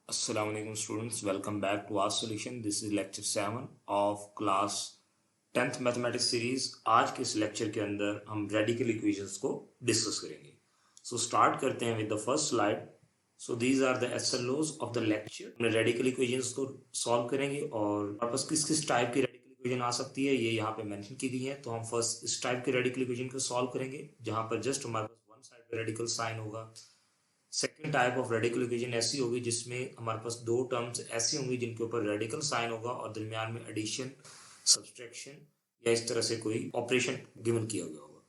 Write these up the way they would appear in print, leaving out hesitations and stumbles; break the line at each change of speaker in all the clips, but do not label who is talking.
Assalamu alaikum students, welcome back to our solution. This is lecture 7 of class 10th mathematics series. आज के इस lecture के अंदर हम रेडिकल इक्वेशंस को डिस्कस करेंगे। सो स्टार्ट करते हैं with the first slide. So these are the SLOs of the lecture. हमने रेडिकल इक्वेशंस को सॉल्व करेंगे और हमारे पास किस किस टाइप की रेडिकल इक्वेशन आ सकती है ये यहाँ पे मेंशन की गई है। तो हम फर्स्ट इस टाइप की रेडिकल इक्वेशन को सॉल्व करेंगे जहाँ पर जस्ट हमारे पास वन साइड पे रेडिकल साइन होगा। Second type of radical equation ऐसी होगी जिसमें हमारे पास दो टर्म्स ऐसी होंगी जिनके ऊपर रेडिकल साइन होगा और दरमियान में एडिशन, सब्सट्रैक्शन या इस तरह से कोई ऑपरेशन गिवन किया गया होगा।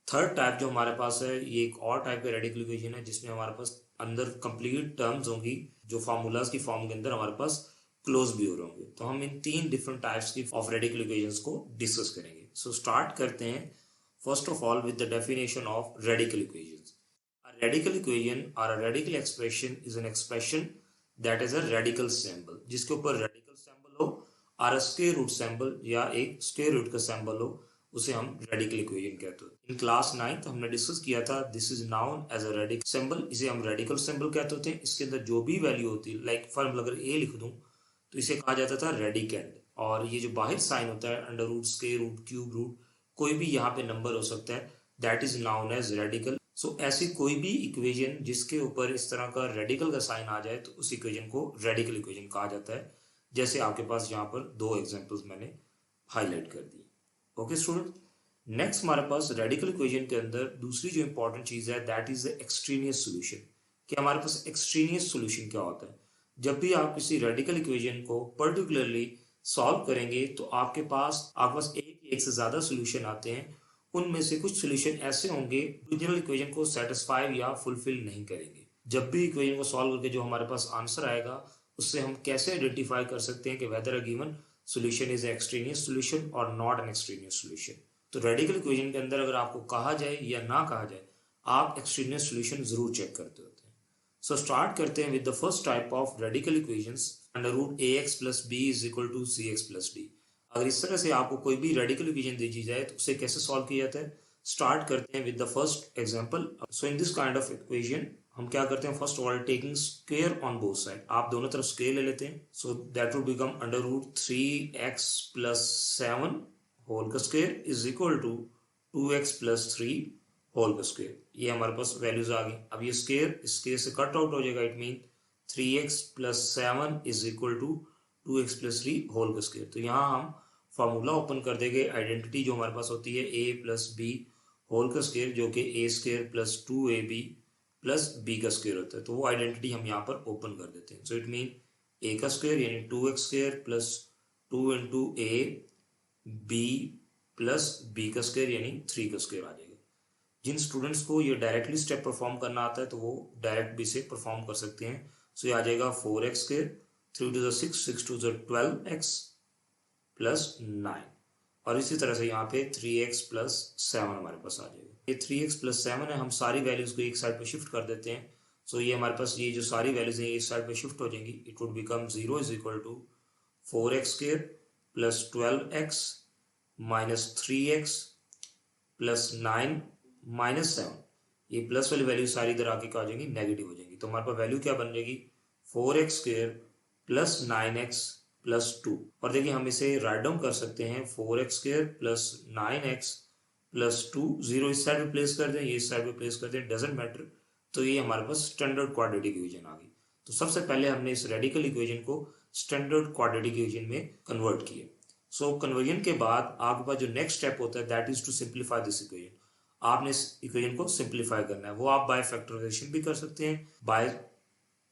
थर्ड टाइप जो हमारे पास है ये एक और टाइप का रेडिकल इक्वेशन है जिसमें हमारे पास अंदर कंप्लीट टर्म्स होंगी जो फार्मूलाज की फॉर्म के अंदर हमारे पास क्लोज भी हो रहे होंगे। तो हम इन तीन डिफरेंट टाइप्स की ऑफ रेडिकल इक्वेशंस को डिस्कस करेंगे। सो स्टार्ट करते हैं first of all with the definition of radical equations. A radical equation or a radical expression is an expression that is a radical symbol, जिसके ऊपर radical symbol हो और square root symbol या एक square root का symbol हो उसे हम radical equation कहते हैं। In class 9 हमने डिस्कस किया था this is known as a radical symbol, इसे हम radical symbol कहते होते हैं। इसके अंदर जो भी वैल्यू होती है लाइक फॉर एग्जाम्पल अगर a लिख दूं तो इसे कहा जाता था रेडिकेंड। और ये जो बाहर साइन होता है under root, square root, cube root, कोई भी यहाँ पे नंबर हो सकता है, that is known as radical. So ऐसी कोई भी इक्वेशन जिसके ऊपर इस तरह का रेडिकल का साइन आ जाए तो उस इक्वेशन को रेडिकल इक्वेशन कहा जाता है। जैसे आपके पास यहाँ पर दो एग्जांपल्स मैंने हाईलाइट कर दी। ओके स्टूडेंट, नेक्स्ट हमारे पास रेडिकल इक्वेशन के अंदर दूसरी जो इंपॉर्टेंट चीज है that is the extraneous solution. कि हमारे पास एक्सट्रीनियस सोल्यूशन क्या होता है? जब भी आप किसी रेडिकल इक्वेशन को पर्टिकुलरली सॉल्व करेंगे तो आपके पास एक से ज्यादा सोल्यूशन आते हैं। उनमें से कुछ सोल्यूशन ऐसे होंगे ओरिजिनल इक्वेशन को सेटिस्फाई या फुलफिल नहीं करेंगे। जब भी इक्वेशन को सॉल्व करके जो हमारे पास आंसर आएगा उससे हम कैसे आइडेंटिफाई कर सकते हैं कि weather a given solution is extraneous solution और नॉट एन एक्सट्रेनियस सोल्यूशन। तो रेडिकल इक्वेशन के अंदर अगर आपको कहा जाए या ना कहा जाए आप एक्सट्रेनियस सोल्यूशन जरूर चेक करते होते हैं। सो स्टार्ट करते हैं with the first type of radical equations under root a x plus b is equal to c x plus d. अगर इस तरह से आपको कोई भी रेडिकल इक्वेशन दी जाए तो उसे कैसे सॉल्व किया जाता है? स्टार्ट करते हैं with the first example. So in this kind of equation हम क्या करते हैं, first of all taking square on both side, आप दोनों तरफ स्क्वायर ले लेते हैं। So that would become under root 3x plus 7 whole का square is equal to 2x plus 3 whole का स्क्वायर। ये हमारे पास वैल्यूज आ गई। अब ये स्क्वायर इस स्क्वायर से कट आउट हो जाएगा, it mean 3x plus 7 is equal to 2x plus 3 whole का स्क्वायर। तो यहाँ हम फार्मूला ओपन कर देंगे। आइडेंटिटी जो हमारे पास होती है a प्लस बी होल का स्क्वायर जो कि a square plus 2ab plus b का स्क्वायर होता है, तो वो आइडेंटिटी हम यहाँ पर ओपन कर देते हैं। सो इट मीन ए का स्क्वायर यानी 2x square plus 2 into a b plus b का स्क्वायर यानी 3 का स्क्वायर आ जाएगा। जिन स्टूडेंट्स को ये डायरेक्टली स्टेप परफॉर्म करना आता है तो वो डायरेक्ट भी से परफॉर्म कर सकते हैं। सो ये आ जाएगा 4x square, 3 two the 6, 6 two the 12x plus 9। और इसी तरह से यहाँ पे 3x प्लस 7 हमारे पास आ जाएगा। ये 3x प्लस 7 है, हम सारी वैल्यूज को एक साइड पे शिफ्ट कर देते हैं। सो ये हमारे पास ये जो सारी वैल्यूज हैं एक साइड पे शिफ्ट हो जाएंगी। It would become 0 is equal to 4x square plus 12x minus 3x plus 9 minus 7। ये प्लस वाली वैल्यू सारी इधर आके क्या हो जाएंगी, नेगेटिव हो जाएंगी। तो हमारे पास वैल्यू क्या बन जाएगी, 4x square plus 9x plus 2। और देखिए हम इसे राइट डाउन कर सकते हैं 4x square plus 9x plus 2। 0 इस साइड पे प्लेस कर दें, ये इस साइड पे प्लेस कर दें, डजेंट मैटर। तो ये हमारे पास स्टैंडर्ड क्वाड्रेटिक इक्वेशन आ गई। तो सबसे पहले हमने इस रेडिकल इक्वेशन को स्टैंडर्ड क्वाड्रेटिक इक्वेशन में कन्वर्ट किया। सो कन्वर्जन के बाद आपके पास जो नेक्स्ट स्टेप होता है that is to simplify this equation. आपने इस इक्वेशन को सिंप्लीफाई करना है। वो आप बाय फैक्टराइजेशन भी कर सकते हैं, बाय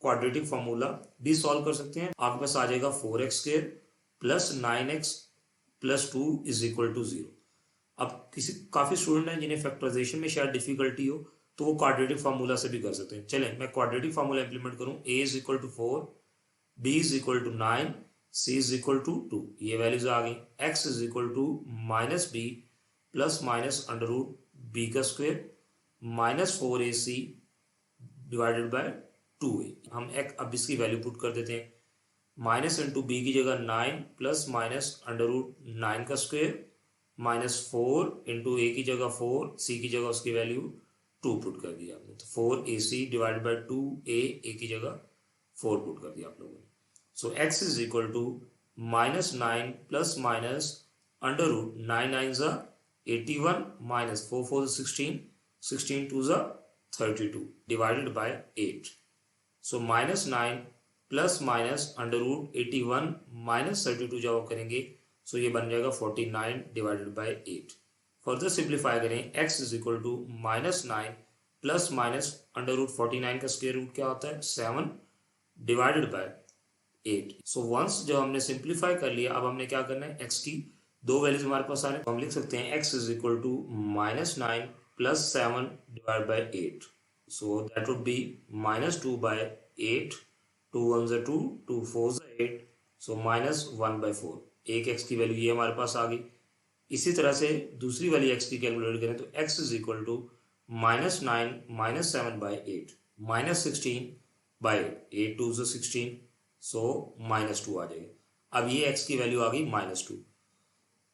क्वाड्रेटिक फॉर्मूला भी सॉल्व कर सकते हैं। आपके पास आ जाएगा 4x square plus 9x plus 2 is equal to 0। अब काफी स्टूडेंट हैं जिन्हें फैक्टराइजेशन में शायद डिफिकल्टी हो तो वो क्वाड्रेटिक फार्मूला से भी कर सकते हैं। चलें मैं क्वाड्रेटिक फार्मूला इंप्लीमेंट करूं। a is equal to 4, b is equal to 9, c is equal to 2। ये वैल्यूज आ गई। x is equal to minus b plus minus under root b का square minus 4ac divided by 2a। हम एक अब इसकी value put कर देते हैं। माइनस इंटू बी की जगह 9 प्लस माइनस अंडर रूट 9 का स्क्वायर माइनस 4 इंटू ए की जगह 4, सी की जगह उसकी वैल्यू 2 पुट कर दिया आपने। तो 4ac डिवाइडेड बाई 2a, ए की जगह 4 पुट कर दिया आप लोगों ने। So x is equal to -9 plus minus under root 9 9 ज़ा 81 माइनस 4 4 16 16 2 ज़ा 32 divided by 8। So -9 plus minus under root 81 minus 32 जब आप करेंगे सो ये बन जाएगा 49 डिवाइडेड बाय 8। फर्दर सिंप्लीफाई करें, x is equal to -9 plus minus under root 49 का स्क्वायर रूट क्या होता है 7 डिवाइडेड बाय 8। सो वंस जब हमने सिंप्लीफाई कर लिया, अब हमने क्या करना है, x की दो वैल्यूज हमारे पास आ रहे हैं, तो हम लिख सकते हैं x is equal to -9 plus 7 divide by 8। So that would be -2 by 8, 2 1 ज़ा 2, 2 4 ज़ा 8, सो -1 बाय 4। एक x की वैल्यू ये हमारे पास आ गई। इसी तरह से दूसरी वाली x की कैलकुलेट करें तो x is equal to -9 minus 7 by 8 -16 by 8 2 ज़ा 16, सो -2 आ जाएगा। अब ये x की वैल्यू आ गई -2।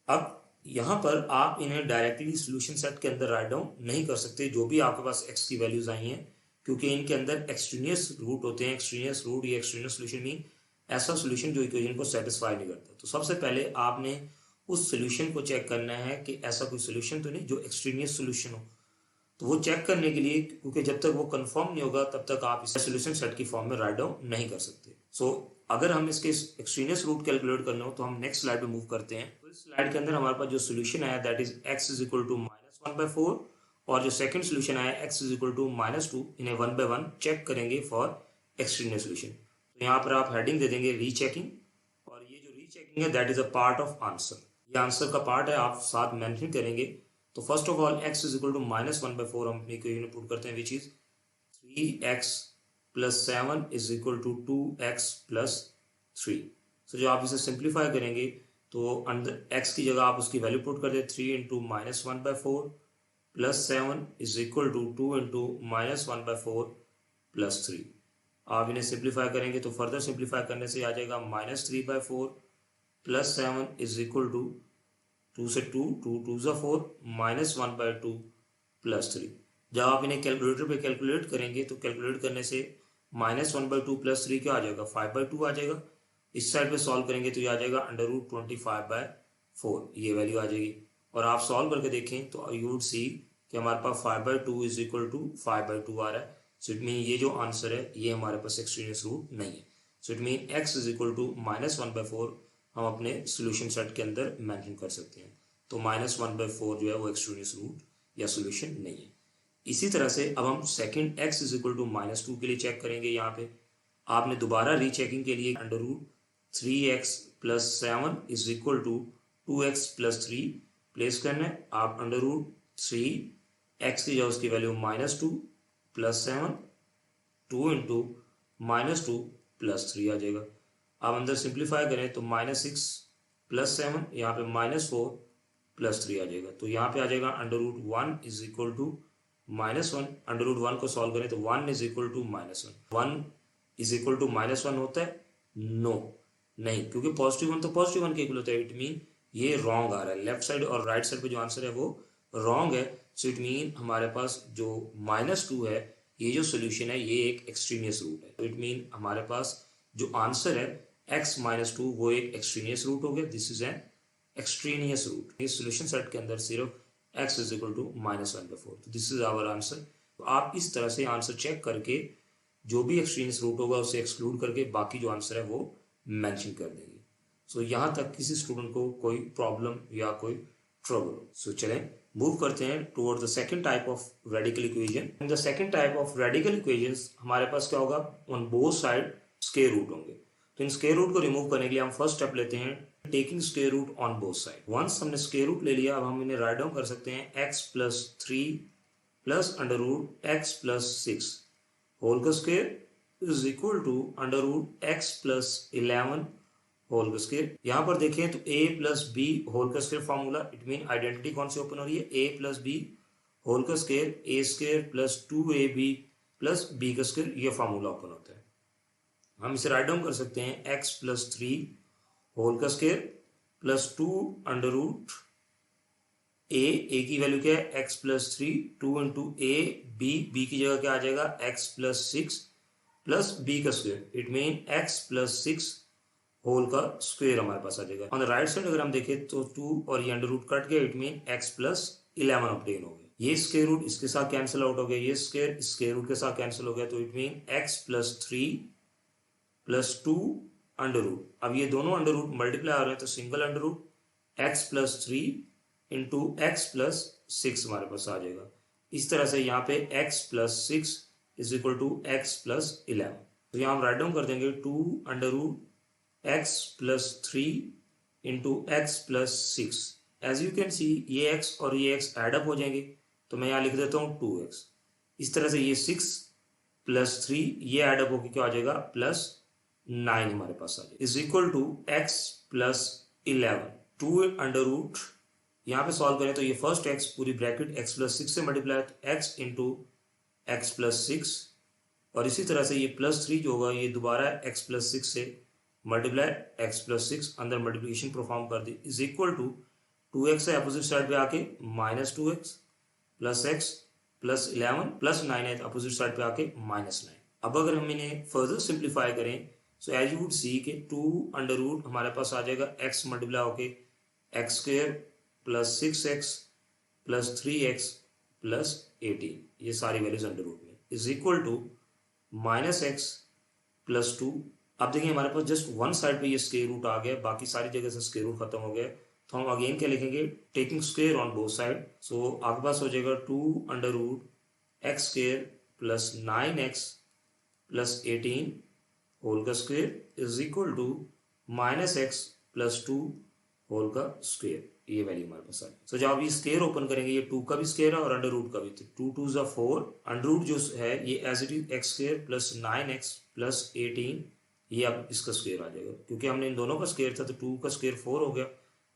अब यहाँ पर आप इन्हें डायरेक्टली सॉल्यूशन सेट के अंदर राइट डाउन नहीं कर सकते, जो भी आपके पास x की वैल्यूज आई हैं, क्योंकि इनके अंदर एक्सट्रीनियस रूट होते हैं। एक्सट्रीनियस रूट या एक्सट्रीनियस सॉल्यूशन मीन ऐसा सॉल्यूशन जो इक्वेशन को सेटिस्फाई नहीं करता। तो सबसे पहले आपने उस सॉल्यूशन को चेक करना है कि ऐसा कोई सॉल्यूशन तो नहीं जो एक्सट्रीनियस सॉल्यूशन हो। तो वो चेक करने के लिए, क्योंकि जब तक वो कंफर्म नहीं होगा तब तक आप इसे सॉल्यूशन सेट की फॉर्म में राइट डाउन नहीं कर सकते। सो अगर हम इसके एक्सट्रीनियस रूट कैलकुलेट करना हो तो हम नेक्स्ट स्लाइड पे मूव करते हैं। तो इस स्लाइड के अंदर हमारे पास जो सॉल्यूशन आया that is x is equal to -1/4, और जो सेकंड सॉल्यूशन आया x इज इक्वल टू -2, इन्हें 1/1 चेक करेंगे फॉर एक्सट्रीनियस सॉल्यूशन। तो यहाँ पर आप हेडिंग दे देंगे रीचेकिंग, और ये जो रीचेकिंग है that is a part of answer. ये आंसर का पार्ट है, आप साथ मेंशन करेंगे। तो first of all x is equal to -1/4 हम अपनी इक्वेशन में पुट करते हैं, which is 3x plus 7 is equal to 2x plus 3। So जो आप इसे सिंप्लीफाई करेंगे तो अंदर x की जगह आप उसकी वैल्यू पुट कर दे, 3 into -1/4 plus 7 is equal to 2 into -1/4 plus 3। आप इन्हें सिंप्लीफाई करेंगे तो फर्दर सिंप्लीफाई करने से आ जाएगा -3/4 प्लस 7 इज इक्वल टू 2 से 2 2 2 ज़ा 4 -1/2 प्लस 3। जब आप इन्हें कैलकुलेटर पे कैलकुलेट करेंगे तो कैलकुलेट करने से -1/2 प्लस 3 क्या आ जाएगा 5/2 आ जाएगा। इस साइड पे सॉल्व करेंगे तो ये आ जाएगा √25/4, ये वैल्यू आ जाएगी। और आप सॉल्व करके देखें तो यू वुड सी कि हमारे पास 5/2 इज इक्वल टू 5/2 आ रहा है। सो इट मीन ये जो आंसर है ये हमारे पास एक्सट्रीनियस रूट नहीं है। So it mean x is equal to -1/4 हम अपने सोल्यूशन सेट के अंदर मेंशन कर सकते हैं। तो -1/4 जो है वो एक्सट्रीनियस रूट या सोल्यूशन नहीं है। इसी तरह से अब हम second x is equal to -2 के लिए चेक करेंगे। यहाँ पे आपने दोबारा रीचेकिंग के लिए under root 3x plus 7 is equal to 2x plus 3 place करना है। आप अंडर रूट 3x की जगह उसकी वैल्यू -2 प्लस 7 2 इंटू -2 प्लस 3 आ जाएगा। आप अंदर सिंप्लीफाई करें तो -6 प्लस 7, यहाँ पे -4 प्लस 3 आ जाएगा। तो यहाँ पे आ जाएगा under root 1 is equal to -1। Under root 1 को सॉल्व करें तो 1 is equal to -1। 1 is equal to -1 होता है? नो, नहीं, क्योंकि +1 तो +1 के इक्वल होता है। इट मीन ये रॉन्ग आ रहा है, लेफ्ट साइड और राइट साइड पे जो आंसर है वो रॉन्ग है। सो इट मीन हमारे पास जो -2 है, ये जो सोल्यूशन है ये एक एक्सट्रीनियस रूट है। इट मीन हमारे पास जो आंसर है x -2 वो एक एक्सट्रीनियस रूट हो गया। This is an extraneous root. इस सोल्यूशन सेट के अंदर सिर्फ x इज इक्वल टू -1/4। तो दिस इज आवर आंसर। तो आप इस तरह से आंसर चेक करके जो भी एक्सट्रीनियस रूट होगा उसे एक्सक्लूड करके बाकी जो आंसर है वो मेंशन कर देंगे। सो यहाँ तक किसी स्टूडेंट को कोई प्रॉब्लम या कोई ट्रबल हो। सो चलें मूव करते हैं toward the second type of radical equation. In the second type of radical equations हमारे पास क्या होगा, on both side square root होंगे। तो इन स्क्वायर रूट को रिमूव करने के लिए हम फर्स्ट स्टेप लेते हैं taking square root on both side. Once हमने स्क्वायर रूट ले लिया, अब हम इन्हें राइट डाउन कर सकते हैं x plus 3 plus under root x plus 6 whole का square is equal to under root x plus 11 whole का स्क्वायर। यहाँ पर देखें तो a प्लस बी होल का square formula, it mean identity कौन सी ओपन हो रही है, a प्लस बी होल का square a square plus 2ab plus b का स्क्वायर, ये फॉर्मूला ओपन होता है। हम इसे राइट डाउन कर सकते हैं x प्लस 3 होल का square plus 2 under root a की वैल्यू क्या है x plus 3 2 into a b की जगह क्या आ जाएगा x प्लस 6 प्लस बी का square, it mean x plus 6 whole का स्क्वायर हमारे पास आ जाएगा। ऑन द राइट साइड अगर हम देखें तो 2 और ये अंडर रूट कट गया, it mean x plus 11 obtain हो गया। ये स्क्वायर रूट इसके साथ कैंसिल आउट हो गया, ये स्क्वायर रूट के साथ कैंसिल हो गया, तो it mean x plus 3 plus 2 under root. अब ये दोनों अंडर रूट मल्टीप्लाई हो रहे हैं तो single under root x plus 3 into x plus 6 हमारे पास आ जाएगा। इस तरह से यहाँ पे x plus 6 is equal to x plus 11। तो यहाँ हम राइट डाउन कर देंगे 2 under root x plus 3 into x plus 6। As you can see ये एक्स और ये एक्स एडअप हो जाएंगे, तो मैं यहाँ लिख देता हूँ 2x। इस तरह से ये 6 प्लस 3 ये एडअप होकर क्या आ जाएगा, प्लस 9 हमारे पास आ जाएगा, is equal to x plus 11। 2 under root यहाँ पे सॉल्व करें तो ये फर्स्ट एक्स पूरी ब्रैकेट एक्स प्लस 6 से मल्टीप्लाई, तो एक्स इंटू एक्स प्लस 6, और इसी तरह से ये प्लस 3 जो होगा ये दोबारा एक्स प्लस 6 से मल्टीप्लाई एक्स प्लस 6, अंदर मल्टीप्लिकेशन परफॉर्म कर दी, इज इक्वल टू 2x है अपोजिट साइड पे आके minus 2x plus x plus 11 plus 9 है अपोजिट साइड पे आके माइनस 9। अब अगर हम इन्हें फर्दर सिंप्लीफाई करें so as you would see के 2 अंडर रूट हमारे पास आ जाएगा x मल्टीप्लाई होके x square plus 6x plus 3x plus 18, ये सारी वैल्यूज अंडर रूट में, is equal to minus x plus 2। अब देखिए हमारे पास जस्ट वन साइड पे ये स्क्वायर रूट आ गया, बाकी सारी जगह से स्क्वायर रूट खत्म हो गया, तो हम अगेन क्या लिखेंगे, taking square on both side. So आपके पास हो जाएगा 2 under root x square plus 9x plus 18 whole का square is equal to minus x plus 2 whole का स्क्वायर। ये वैल्यू हमारे पास आ गई। सो जब आप ये स्क्वायर ओपन करेंगे ये 2 का भी स्क्वायर है और अंडर रूट का भी, तो 2 2 ज़ा 4, अंडर रूट जो है ये as it is x square plus 9x plus 18, ये अब इसका स्क्वायर आ जाएगा, क्योंकि हमने इन दोनों का स्क्वायर था तो 2 का स्क्वायर 4 हो गया,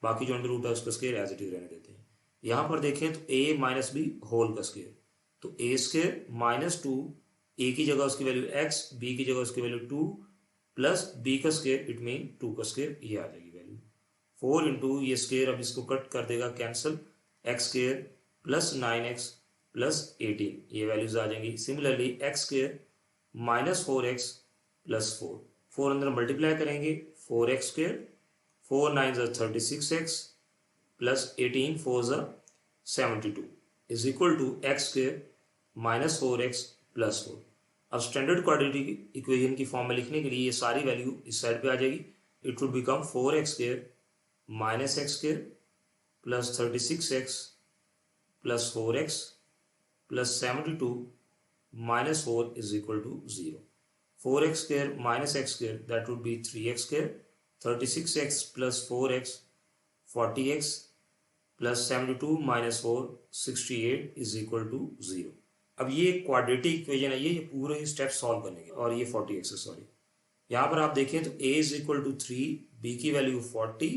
बाकी जो अंडर रूट है उसका स्क्वायर एज इट इज रहने देते हैं। यहाँ पर देखें तो a माइनस बी होल का स्क्वायर, तो ए स्क्वायर माइनस 2, ए की जगह उसकी वैल्यू x, बी की जगह उसकी वैल्यू 2 प्लस बी का स्क्वायर, इट मीन 2 का स्क्वायर, ये आ जाएगी वैल्यू 4 इंटू ये स्क्वायर, अब इसको कट कर देगा cancel, x square plus 9x plus 18, ये वैल्यूज आ जाएंगी। Similarly x square minus 4x plus 4, 4 अंदर मल्टीप्लाई करेंगे 4x स्क्वायर, 4 9 ज़ा 36x प्लस 18 4 ज़ा 72 is equal to x square minus 4x plus 4। अब स्टैंडर्ड क्वाड्रेटिक इक्वेशन की फॉर्म में लिखने के लिए ये सारी वैल्यू इस साइड पे आ जाएगी, it would become 4x square minus x square plus 36x plus 4x plus 72 minus 4 is equal to 0। 4x square minus x square that would be 3x square, 36x plus 4x 40x plus 72 minus 4 68 is equal to 0। अब ये quadratic equation है, ये पूरे step solve करने के, और ये 40x है, सॉरी यहाँ पर आप देखें तो a is equal to 3, b की वैल्यू 40,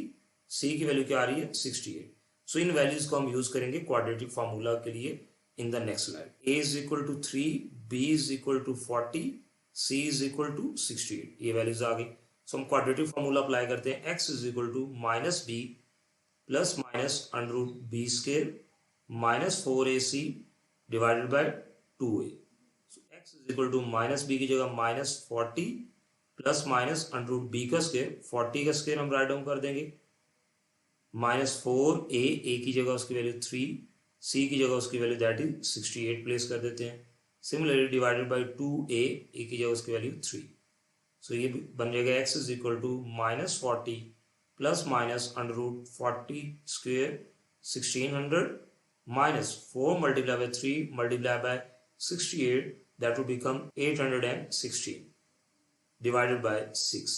c की वैल्यू क्या आ रही है 68। सो इन वैल्यूज को हम यूज करेंगे क्वाड्रेटिक फार्मूला के लिए in the next slide. a is equal to 3, b is equal to 40, c is equal to 68, ये वैल्यूज आ गई। सो हम क्वाड्रेटिक फार्मूला अप्लाई करते हैं, x is equal to minus b plus minus under root b square minus 4ac divided by 2a। So x is equal to minus b की जगह minus 40 plus minus under root b का square, 40 का square हम write down कर देंगे, minus 4a की जगह उसकी वैल्यू 3, c की जगह उसकी वैल्यू दैट इज 68 प्लेस कर देते हैं। Similarly divided by 2a, a की जगह उसकी वैल्यू 3। सो ये बन जाएगा x is equal to minus 40 plus minus under root 40 square 1600 minus 4 multiply by 3 multiply by 68 that would become 816 divided by 6.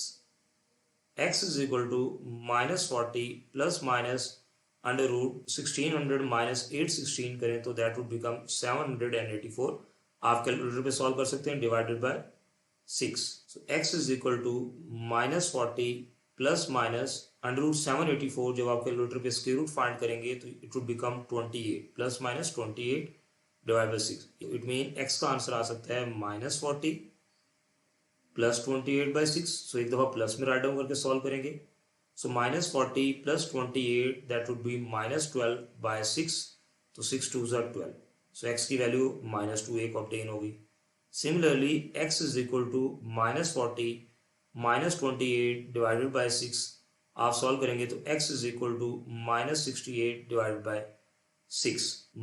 X is equal to minus 40 plus minus under root 1600 minus 816 करें तो that would become 784। आप calculator पे solve कर सकते हैं, divided by 6। So x is equal to minus 40 plus minus under root 784, जब आप calculator पे स्क्वायर रूट फाइंड करेंगे तो it would become 28 plus minus 28 divide by 6। It mean x का आंसर आ सकता है माइनस 40 प्लस 28 बाई 6। सो एक दफा प्लस में राइट डाउन करके सॉल्व करेंगे, so minus 40 plus 28 that would be minus 12 by 6, तो 6 2 ज़ा 12। सो x की वैल्यू माइनस 2 एक ऑब्टेन होगी। Similarly x is equal to -40 -28 divided by 6 आप सॉल्व करेंगे तो x is equal to -68 divided by 6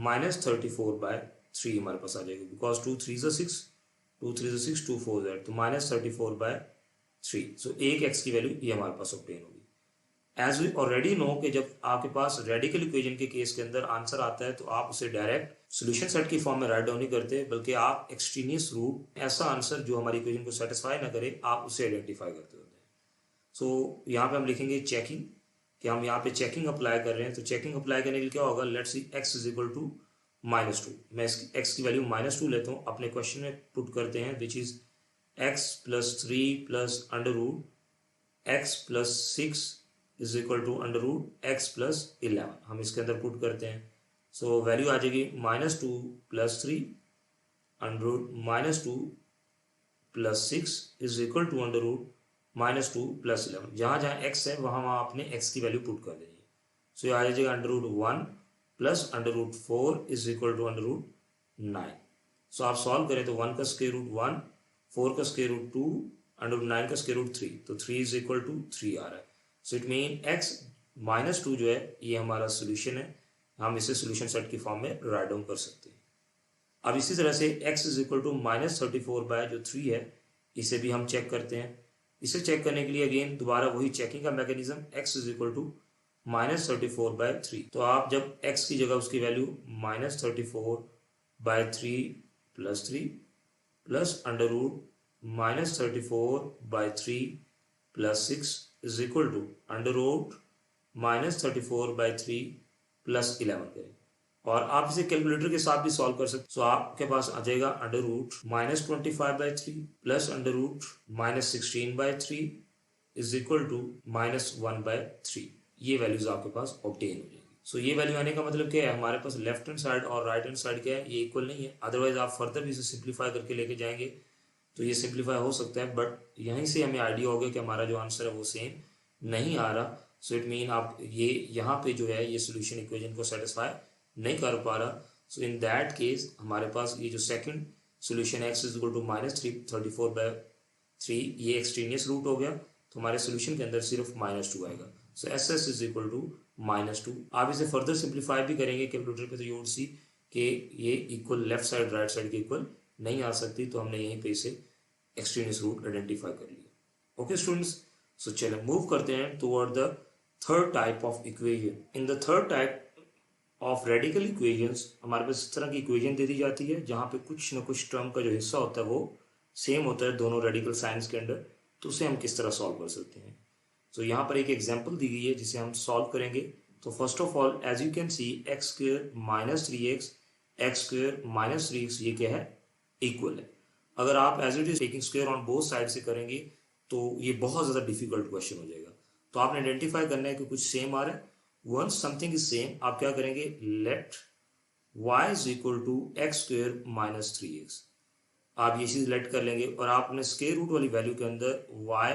-34/3 हमारे पास आ जाएगा, बिकॉज 2 3 6 2 3 6 2 4 दैट, तो -34/3। सो एक x की वैल्यू ये हमारे पास ऑब्टेन होगी। एज वी ऑलरेडी नो कि जब आपके पास रेडिकल इक्वेशन के केस के अंदर आंसर आता है तो आप उसे डायरेक्ट सॉल्यूशन सेट की फॉर्म में राइट डाउन नहीं करते, बल्कि आप एक्सट्रीनियस रूट, ऐसा आंसर जो हमारी इक्वेशन को सेटिस्फाई ना करे, आप उसे आइडेंटिफाई करते होते हैं। सो यहाँ पे हम लिखेंगे चेकिंग, कि हम यहाँ पे चेकिंग अप्लाई कर रहे हैं। तो चेकिंग अप्लाई करने के लिए क्या होगा, let's see x is equal to -2, मैं x की वैल्यू -2 लेता हूँ, अपने क्वेश्चन में पुट करते हैं, which is x + 3 + under root x + 6 is equal to under root x + 11, हम इसके अंदर पुट करते हैं। सो वैल्यू आ जाएगी -2 + 3 under root -2 + 6 is equal to under root -2 + 11। जहाँ जहाँ x है वहाँ वहाँ आपने x की वैल्यू पुट कर देनी है। सो ये आ जाएगा under root 1 + under root 4 is equal to under root 9। So आप सॉल्व करें तो 1 का स्क्वायर रूट 1, 4 का स्क्वायर रूट 2, अंडर रूट 9 का स्क्वायर रूट 3, तो 3 इज इक्वल टू 3 आ रहा है। सो इट मीन x -2 जो है ये हमारा सोल्यूशन है, हम इसे सोल्यूशन सेट की फॉर्म में राइट डाउन कर सकते हैं। अब इसी तरह से x इज इक्वल टू -34/3 है, इसे भी हम चेक करते हैं। इसे चेक करने के लिए अगेन दोबारा वही चेकिंग का mechanism, x is equal to -34/3। तो आप जब x की जगह उसकी value -34/3 + 3 plus under root -34/3 + 6 is equal to under root -34/3 + 11 करें, और आप इसे कैलकुलेटर के साथ भी सॉल्व कर सकते। सो आपके पास आ जाएगा under root -25/3 plus under root -16/3 is equal to -1/3। ये वैल्यूज आपके पास ऑब्टेन हो जाएगी। सो ये वैल्यू आने का मतलब क्या है, हमारे पास लेफ्ट हैंड साइड और राइट हैंड साइड क्या है, ये इक्वल नहीं है। अदरवाइज आप फर्दर भी इसे सिंप्लीफाई करके लेके जाएंगे तो ये सिंप्लीफाई हो सकता है, बट यहीं से हमें आइडिया हो गया कि हमारा जो आंसर है वो सेम नहीं आ रहा। सो इट मीन आप ये यहाँ पे जो है ये सोल्यूशन इक्वेशन को सेटिस्फाई नहीं कर पा रहा। सो इन दैट केस हमारे पास ये जो second solution x is equal to -34/3 ये एक्सट्रीनियस रूट हो गया, तो हमारे सोल्यूशन के अंदर सिर्फ -2 आएगा। So S S is equal to -2। आप इसे फर्दर सिंप्लीफाई भी करेंगे कैलकुलेटर पे तो यू वुड सी कि ये equal left side right side के इक्वल नहीं आ सकती, तो हमने यहीं पे इसे एक्सट्रीनियस रूट आइडेंटिफाई कर लिया। ओके स्टूडेंट्स, सो चलिए मूव करते हैं toward the third type of equation. In the third type of radical equations हमारे पास इस तरह की इक्वेशन दे दी जाती है जहाँ पे कुछ ना कुछ टर्म का जो हिस्सा होता है वो सेम होता है दोनों रेडिकल साइंस के अंदर, तो उसे हम किस तरह सॉल्व कर सकते हैं। सो यहाँ पर एक एग्जांपल दी गई है जिसे हम सॉल्व करेंगे। तो first of all as you can see x² -3x x² -3x ये क्या है, इक्वल है। अगर आप as it is taking square on both side से करेंगे तो ये बहुत ज़्यादा डिफिकल्ट क्वेश्चन हो जाएगा। तो आपने आइडेंटिफाई करना है कि कुछ सेम आ रहा है। वंस समथिंग इज सेम आप क्या करेंगे, let y is equal to x² -3x, आप ये चीज लेट कर लेंगे और आप अपने स्क्वायर रूट वाली वैल्यू के अंदर y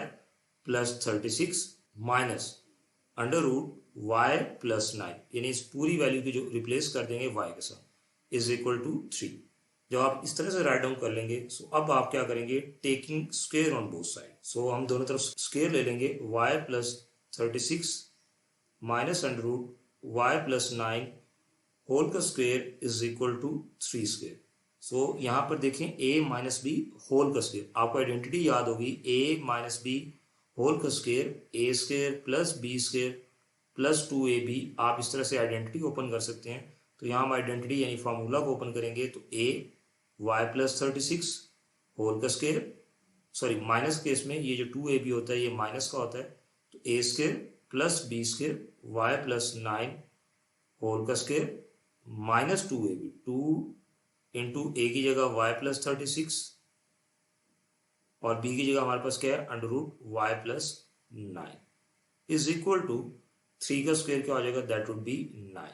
+ 36 minus under root y + 9, यानी इस पूरी वैल्यू की जो रिप्लेस कर देंगे y के साथ इज इक्वल टू 3। जब आप इस तरह से राइट डाउन कर लेंगे सो अब आप क्या करेंगे, taking square on both side. So हम दोनों तरफ स्क्वायर ले लेंगे, y + 36 minus under root y + 9 whole का square is equal to 3 square. So यहाँ पर देखें a - b होल का स्क्वायर, आपको आइडेंटिटी याद होगी a - b होल का स्क्वायर a² + b² + 2ab। आप इस तरह से आइडेंटिटी ओपन कर सकते हैं। तो यहाँ हम आइडेंटिटी यानी फार्मूला को ओपन करेंगे तो a y + 36 होल का स्क्वायर, सॉरी माइनस केस में ये जो 2ab होता है ये माइनस का होता है, तो a² + b² y + 9 होल का स्क्वायर -2ab, 2 इंटू ए की जगह y + 36 और b की जगह हमारे पास क्या है, under root y + 9 is equal to 3 का स्क्वायर क्या हो जाएगा, दैट वुड बी 9।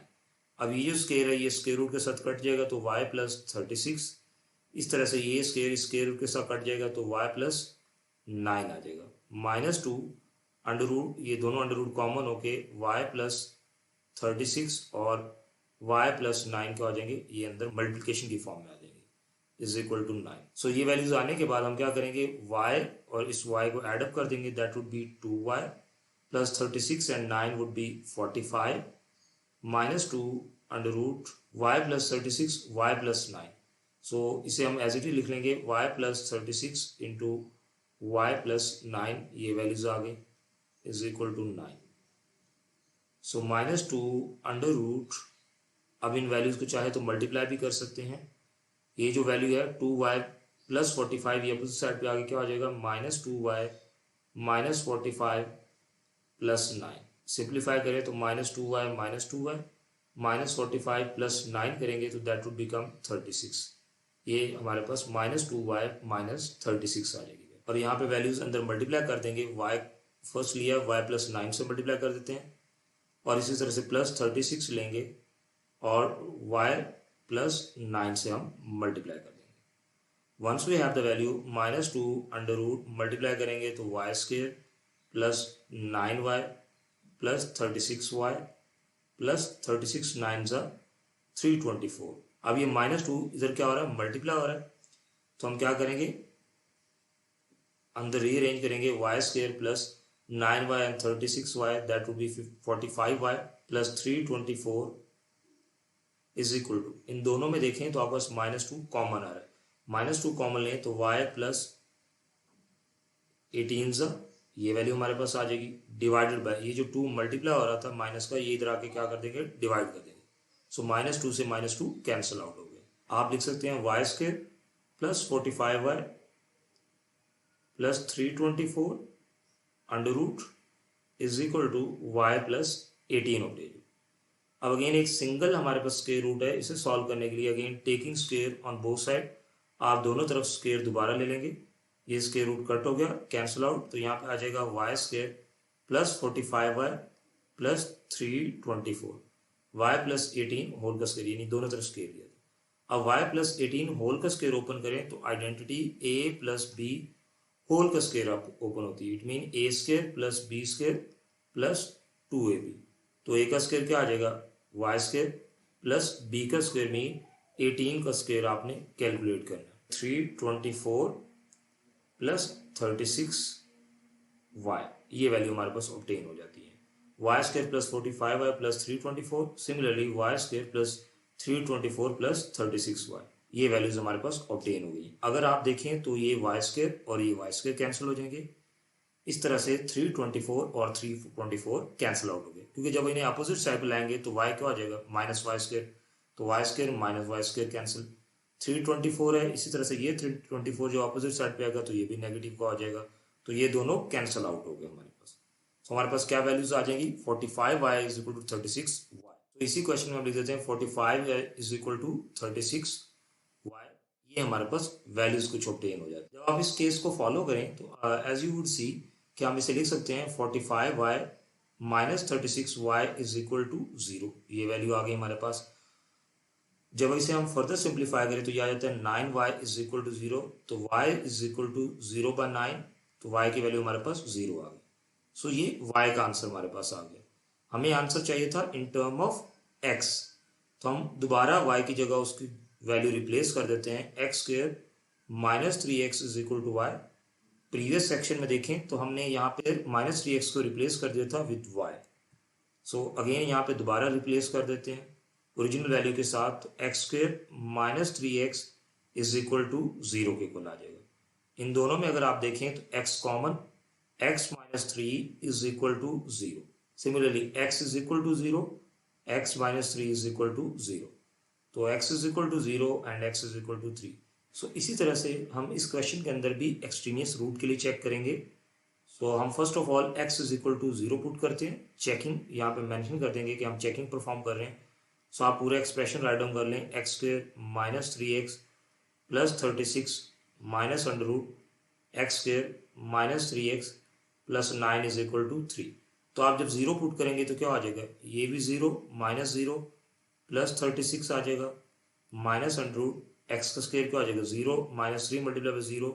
अब ये जो स्क्वायर है ये स्क्वायर रूट के साथ कट जाएगा तो y + 36, इस तरह से ये स्क्वायर रूट के साथ कट जाएगा तो y + 9 आ जाएगा, -2 अंडर रूट, ये दोनों अंडर रूट कॉमन होके y + 36 और y + 9 क्या हो जाएंगे, ये अंदर मल्टीप्लिकेशन की फॉर्म में आ जाएंगे। Is equal to 9। सो ये वैल्यूज आने के बाद हम क्या करेंगे, y और इस y को एडअप कर देंगे, that would be 2y plus 36 and 9 would be 45 minus 2 under root y plus 36 y plus 9। So इसे हम एज इट इज लिख लेंगे y plus 36 into y plus 9, ये वैल्यूज आ गई, is equal to 9। So minus 2 under root, अब इन values को चाहे तो मल्टीप्लाई भी कर सकते हैं। ये जो वैल्यू है 2y प्लस 45, ये अपोजिट साइड पे आगे क्या हो जाएगा, minus 2y minus 45 plus 9। Simplify करें तो माइनस 2y माइनस 45 प्लस 9 करेंगे तो दैट वुड बिकम 36। ये हमारे पास माइनस 2y माइनस 36 आ जाएगी। और यहाँ पे वैल्यूज अंदर मल्टीप्लाई कर देंगे, y फर्स्ट लिया y प्लस 9 से मल्टीप्लाई कर देते हैं, और इसी तरह से प्लस 36 लेंगे और y प्लस 9 से हम मल्टीप्लाई कर देंगे। Once we have the value minus 2 under root, multiply करेंगे तो y square plus 9y plus 36y plus 36 9 ज़ा 324। अब ये माइनस 2 इधर क्या हो रहा है, मल्टीप्लाई हो रहा है, तो हम क्या करेंगे, अंदर रीअरेंज करेंगे, y square plus 9y and 36y, that would be 45y plus 324 is equal to, इन दोनों में देखें तो आपके पास माइनस 2 कॉमन आ रहा है, माइनस 2 कॉमन लें तो y प्लस 18, ये वैल्यू हमारे पास आ जाएगी, डिवाइडेड बाय ये जो 2 मल्टीप्लाई हो रहा था माइनस का, ये इधर आके क्या कर देंगे, डिवाइड कर देंगे। सो माइनस 2 से माइनस 2 कैंसिल आउट हो गए। आप लिख सकते हैं y square plus 45y plus 324 under root is equal to y plus 18 हो जाएगी। अब अगेन एक सिंगल हमारे पास स्क्वायर रूट है, इसे सॉल्व करने के लिए again taking square on both side, आप दोनों तरफ स्क्वायर दोबारा ले लेंगे, ये स्क्वायर रूट कट हो गया, कैंसिल आउट, तो यहाँ पे आ जाएगा y square plus 45y plus 324 y plus 18 whole का स्क्वायर, यानी दोनों तरफ स्क्वायर लिया था। अब y प्लस 18 होल का स्क्वायर ओपन करें तो identity a plus b whole का स्क्वायर ओपन होती है, it mean a square plus b square plus 2ab। तो a का स्क्वायर क्या आ जाएगा, y स्क्वायर प्लस b का स्क्वायर मीन 18 का स्क्वायर आपने कैलकुलेट करना है, 324 प्लस 36y, ये वैल्यू हमारे पास ऑब्टेन हो जाती है। y square plus 45y plus 324, similarly y square plus 324 plus 36y, ये वैल्यूज हमारे पास ऑब्टेन हो गई। अगर आप देखें तो ये y स्क्वायर और ये y स्क्वायर कैंसिल हो जाएंगे, इस तरह से 324 और 324 कैंसिल आउट हो गए, क्योंकि जब इन्हें अपोजिट साइड पर लाएंगे तो y क्या हो जाएगा, माइनस वाई स्क्वायर, तो y square minus y square cancel, 324 है, इसी तरह से ये 324 जो अपोजिट साइड पे आएगा तो ये भी नेगेटिव का हो जाएगा, तो ये दोनों कैंसिल आउट हो गए हमारे पास। तो हमारे पास क्या वैल्यूज आ जाएंगी, 45y is equal to 36y। तो इसी क्वेश्चन में हम लिख देते हैं 45 इज इक्वल टू 36y, ये हमारे पास वैल्यूज कुछ ऑब्टेन हो जाते हैं। जब आप इस केस को फॉलो करें तो एज यू वुड सी कि हम इसे लिख सकते हैं 45y minus 36y is equal to 0, ये वैल्यू आ गई हमारे पास। जब इसे हम फर्दर सिंप्लीफाई करें तो ये आ जाता है 9y इज इक्वल टू 0, तो y is equal to 0 by 9, तो y की वैल्यू हमारे पास 0 आ गई। सो ये y का आंसर हमारे पास आ गया। हमें आंसर चाहिए था इन टर्म ऑफ x, तो हम दोबारा y की जगह उसकी वैल्यू रिप्लेस कर देते हैं, x square minus 3x is equal to y. Previous section में देखें तो हमने यहाँ पे माइनस 3x को रिप्लेस कर दिया था विद y। सो अगेन यहाँ पे दोबारा रिप्लेस कर देते हैं ओरिजिनल वैल्यू के साथ, x square minus 3x is equal to 0 के इक्वल आ जाएगा। इन दोनों में अगर आप देखें तो x common, x minus 3 is equal to 0, similarly x is equal to 0, x minus 3 is equal to 0, तो x is equal to 0 and x is equal to 3। So इसी तरह से हम इस क्वेश्चन के अंदर भी एक्सट्रीनियस रूट के लिए चेक करेंगे। सो हम first of all x is equal to 0 put करते हैं, चेकिंग यहाँ पे मेंशन कर देंगे कि हम चेकिंग परफॉर्म कर रहे हैं। सो आप पूरा एक्सप्रेशन राइट डाउन कर लें, x square minus 3x plus 36 minus under root x square minus 3x plus 9 is equal to 3। तो आप जब 0 पुट करेंगे तो क्या आ जाएगा, ये भी 0 माइनस 0 प्लस 36 आ जाएगा माइनस अंडर रूट एक्स का स्क्वायर क्या आ जाएगा, 0 minus 3 multiply by 0,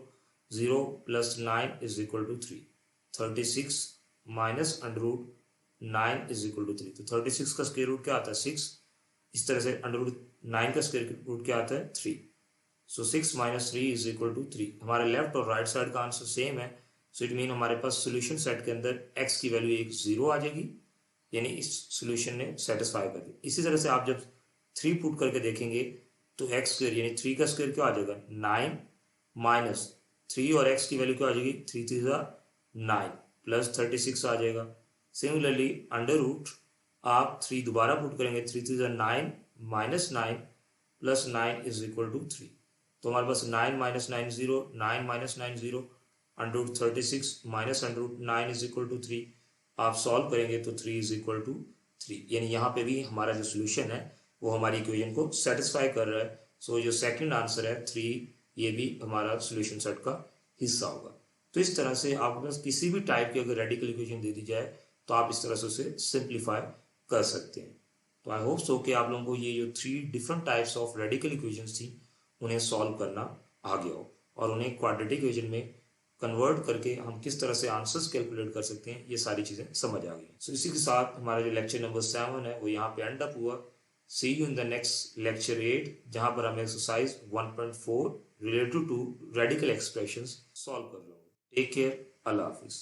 0 plus 9 is equal to 3, 36 minus under root 9 is equal to 3। तो 36 का स्क्वायर रूट क्या आता है, 6। इस तरह से अंडर रूट 9 का स्क्वायर रूट क्या आता है, 3। सो 6 माइनस 3 इज इक्वल टू 3। हमारे लेफ्ट और राइट साइड का आंसर सेम है, सो इट मीन हमारे पास सोल्यूशन सेट के अंदर x की वैल्यू एक 0 आ जाएगी, यानी इस सोल्यूशन ने सेटिस्फाई कर दिया। इसी तरह से आप जब 3 पुट करके देखेंगे तो x स्क्वायर यानी 3 का स्क्वायर क्या आ जाएगा 9 माइनस 3 और x की वैल्यू क्या आ जाएगी 3 3 9 प्लस 36 आ जाएगा। सिमिलरली अंडर रूट आप 3 दोबारा पुट करेंगे 3 3 9 minus 9 plus 9 is equal to 3। तो हमारे पास 9 minus 9 0, 9 minus 9 0, under root 36 minus under root 9 is equal to 3। आप सॉल्व करेंगे तो 3 इज इक्वल टू 3, यानी यहाँ पे भी हमारा जो सोल्यूशन है वो हमारी इक्वेशन को सेटिस्फाई कर रहा है। सो जो सेकंड आंसर है 3, ये भी हमारा सोल्यूशन सेट का हिस्सा होगा। तो इस तरह से आपके पास किसी भी टाइप की अगर रेडिकल इक्वेशन दे दी जाए तो आप इस तरह से उसे सिंप्लीफाई कर सकते हैं। तो आई होप सो कि आप लोगों को ये जो 3 different types of radical equations थी उन्हें सॉल्व करना आ गया हो, और उन्हें क्वाड्रेटिक इक्वेशन में कन्वर्ट करके हम किस तरह से आंसर्स कैलकुलेट कर सकते हैं ये सारी चीज़ें समझ आ गई। सो इसी के साथ हमारा जो लेक्चर नंबर 7 है वो यहाँ पे एंड अप हुआ। See you in the next lecture 8, जहाँ पर हम exercise 1.4 related to radical expressions solve कर रहे होंगे। टेक केयर, अल्लाह हाफिज़।